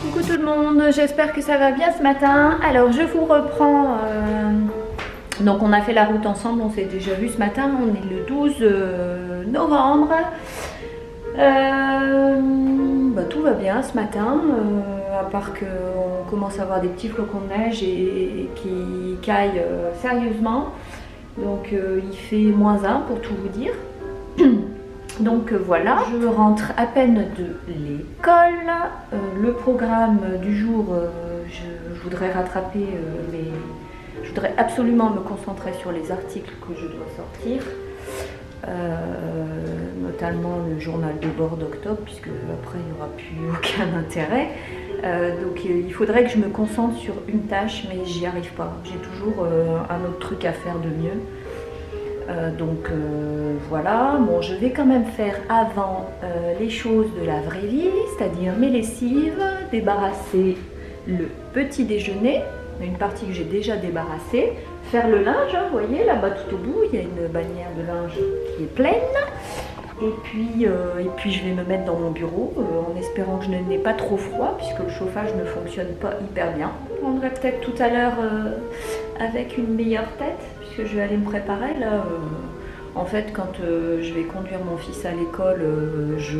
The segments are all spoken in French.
Coucou tout le monde, j'espère que ça va bien ce matin. Alors je vous reprends, donc on a fait la route ensemble, on s'est déjà vu ce matin, on est le 12 novembre. Tout va bien ce matin, à part qu'on commence à avoir des petits flocons de neige et qui caillent sérieusement. Donc il fait -1 pour tout vous dire. Donc voilà, je rentre à peine de l'école. Le programme du jour, je voudrais rattraper je voudrais absolument me concentrer sur les articles que je dois sortir. Notamment le journal de bord d'octobre, puisque après il n'y aura plus aucun intérêt. Donc il faudrait que je me concentre sur une tâche, mais j'y arrive pas. J'ai toujours un autre truc à faire de mieux. Voilà, bon, je vais quand même faire avant les choses de la vraie vie, c'est-à-dire mes lessives, débarrasser le petit déjeuner, une partie que j'ai déjà débarrassée, faire le linge, hein, vous voyez là-bas tout au bout, il y a une bannière de linge qui est pleine, et puis je vais me mettre dans mon bureau en espérant que je n'ai pas trop froid, puisque le chauffage ne fonctionne pas hyper bien. Je prendrai peut-être tout à l'heure avec une meilleure tête, puisque je vais aller me préparer là. En fait, quand je vais conduire mon fils à l'école, je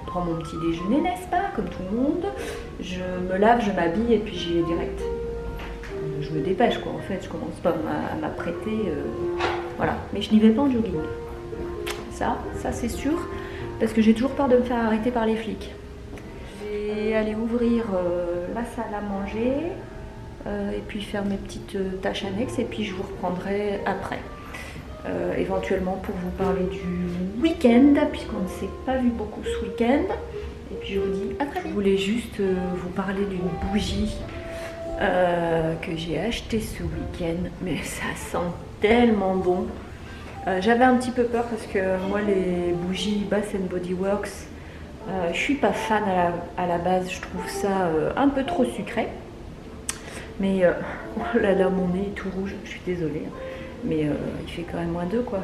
prends mon petit déjeuner, n'est-ce pas, comme tout le monde. Je me lave, je m'habille et puis j'y vais direct. Je me dépêche quoi, en fait, je commence pas à m'apprêter, voilà. Mais je n'y vais pas en jogging. Ça c'est sûr, parce que j'ai toujours peur de me faire arrêter par les flics. Je vais aller ouvrir la salle à manger et puis faire mes petites tâches annexes et puis je vous reprendrai après. Éventuellement pour vous parler du week-end, puisqu'on ne s'est pas vu beaucoup ce week-end. Et puis je vous dis à très vite. Je voulais juste vous parler d'une bougie que j'ai achetée ce week-end, mais ça sent tellement bon. J'avais un petit peu peur parce que moi les bougies Bath & Body Works, je suis pas fan à la base, je trouve ça un peu trop sucré. Mais oh là là, mon nez est tout rouge, je suis désolée. Mais il fait quand même -2 quoi.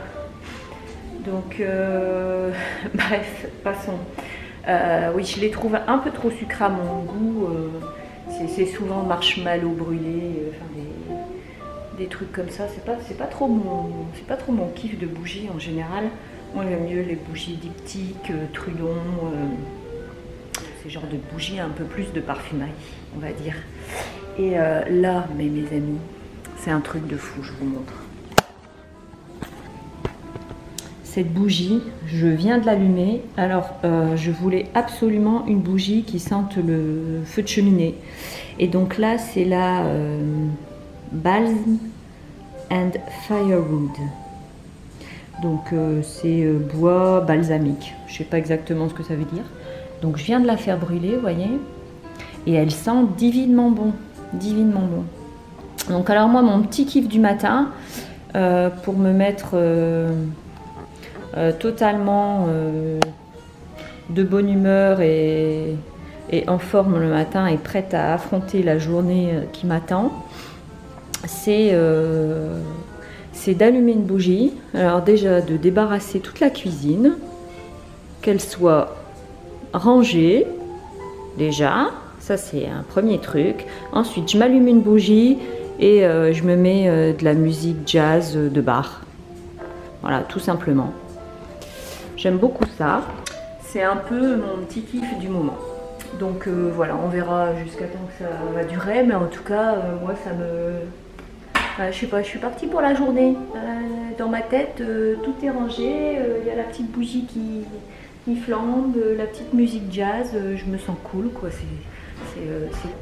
Donc bref, passons. Oui, je les trouve un peu trop sucrés à mon goût. C'est souvent marshmallow brûlé, des trucs comme ça. C'est pas trop mon kiff de bougies en général. Moi j'aime mieux les bougies diptyques, Trudon, ces genres de bougies un peu plus de parfumerie, on va dire. Et là, mes amis, c'est un truc de fou, je vous montre. Cette bougie, je viens de l'allumer. Alors, je voulais absolument une bougie qui sente le feu de cheminée. Et donc là, c'est la Balsam and Firewood. Donc, c'est bois balsamique. Je ne sais pas exactement ce que ça veut dire. Donc, je viens de la faire brûler, vous voyez. Et elle sent divinement bon. Divinement bon. Donc, alors moi, mon petit kiff du matin, pour me mettre... totalement de bonne humeur et en forme le matin et prête à affronter la journée qui m'attend, c'est d'allumer une bougie. Alors déjà de débarrasser toute la cuisine, qu'elle soit rangée déjà, ça c'est un premier truc. Ensuite je m'allume une bougie et je me mets de la musique jazz de bar, voilà, tout simplement. J'aime beaucoup ça, c'est un peu mon petit kiff du moment. Donc voilà, on verra jusqu'à temps que ça va durer, mais en tout cas, moi ça me... je sais pas, je suis partie pour la journée. Dans ma tête, tout est rangé, il y a la petite bougie qui flambe, la petite musique jazz, je me sens cool quoi, c'est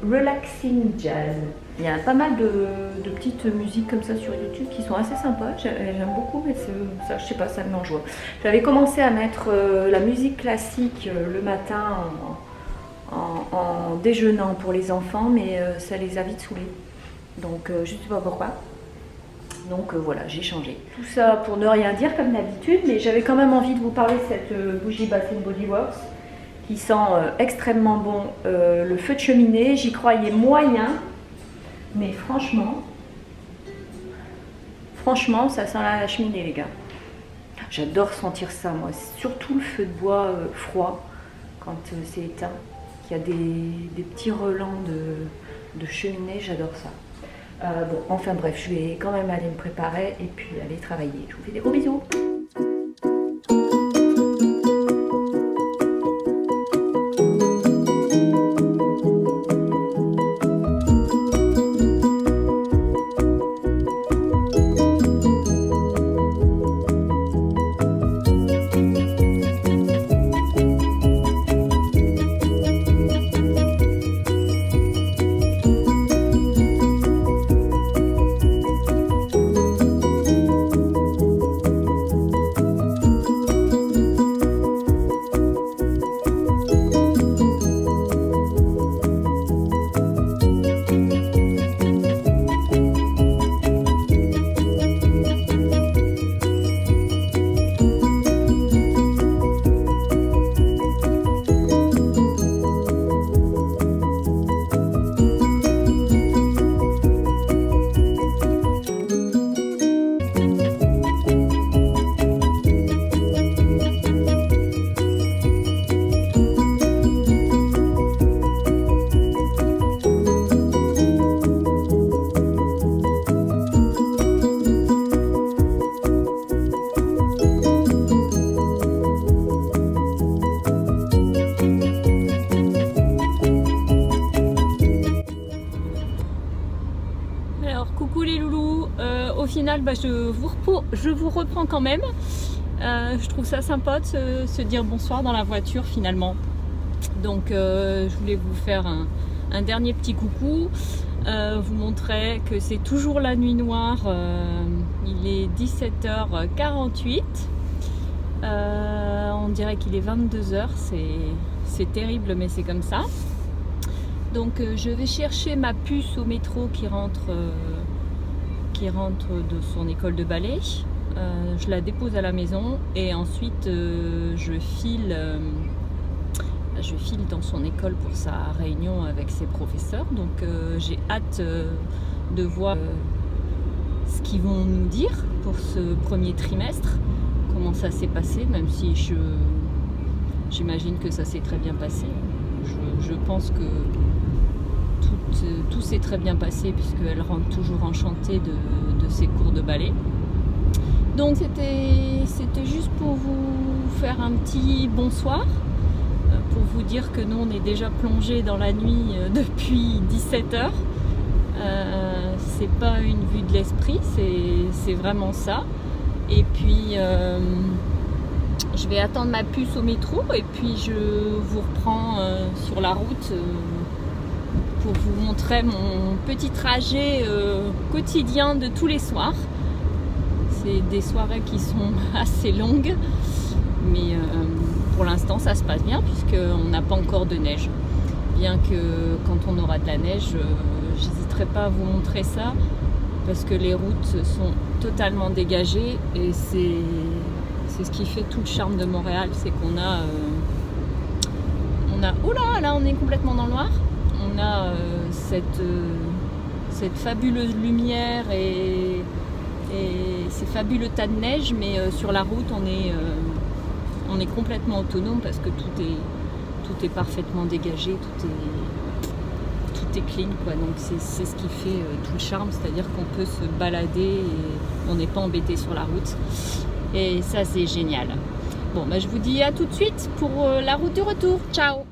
relaxing jazz. Il y a pas mal de petites musiques comme ça sur YouTube qui sont assez sympas, j'aime beaucoup, mais ça, je sais pas, ça me met en joie. J'avais commencé à mettre la musique classique le matin en déjeunant pour les enfants, mais ça les a vite saoulés. Donc je sais pas pourquoi. Donc voilà, j'ai changé. Tout ça pour ne rien dire comme d'habitude, mais j'avais quand même envie de vous parler de cette bougie Bath & Body Works qui sent extrêmement bon le feu de cheminée. J'y croyais moyen, mais franchement, ça sent la cheminée les gars. J'adore sentir ça moi, surtout le feu de bois froid quand c'est éteint. qui a des petits relents de cheminée, j'adore ça. Bon, enfin bref, je vais quand même aller me préparer et puis aller travailler. Je vous fais des gros bisous. Coucou les loulous, au final je vous reprends quand même. Je trouve ça sympa de se dire bonsoir dans la voiture finalement. Donc je voulais vous faire un dernier petit coucou, vous montrer que c'est toujours la nuit noire. Il est 17h48, on dirait qu'il est 22h, c'est terrible mais c'est comme ça. Donc je vais chercher ma puce au métro qui rentre de son école de ballet. Je la dépose à la maison et ensuite je file dans son école pour sa réunion avec ses professeurs. Donc j'ai hâte de voir ce qu'ils vont nous dire pour ce premier trimestre, comment ça s'est passé, même si j'imagine que ça s'est très bien passé. Je pense que tout s'est très bien passé puisqu'elle rentre toujours enchantée de ses cours de ballet. Donc c'était juste pour vous faire un petit bonsoir, pour vous dire que nous on est déjà plongé dans la nuit depuis 17h. C'est pas une vue de l'esprit, c'est vraiment ça. Et puis je vais attendre ma puce au métro et puis je vous reprends sur la route pour vous montrer mon petit trajet quotidien de tous les soirs. C'est des soirées qui sont assez longues, mais pour l'instant ça se passe bien puisqu'on n'a pas encore de neige. Bien que quand on aura de la neige, j'hésiterai pas à vous montrer ça parce que les routes sont totalement dégagées et c'est ce qui fait tout le charme de Montréal, c'est qu'on a oula, là on est complètement dans le noir. On a cette fabuleuse lumière et ces fabuleux tas de neige, mais sur la route on est complètement autonome parce que tout est parfaitement dégagé, tout est clean quoi. Donc c'est ce qui fait tout le charme, c'est-à-dire qu'on peut se balader et on n'est pas embêté sur la route et ça c'est génial. Bon bah je vous dis à tout de suite pour la route du retour, ciao.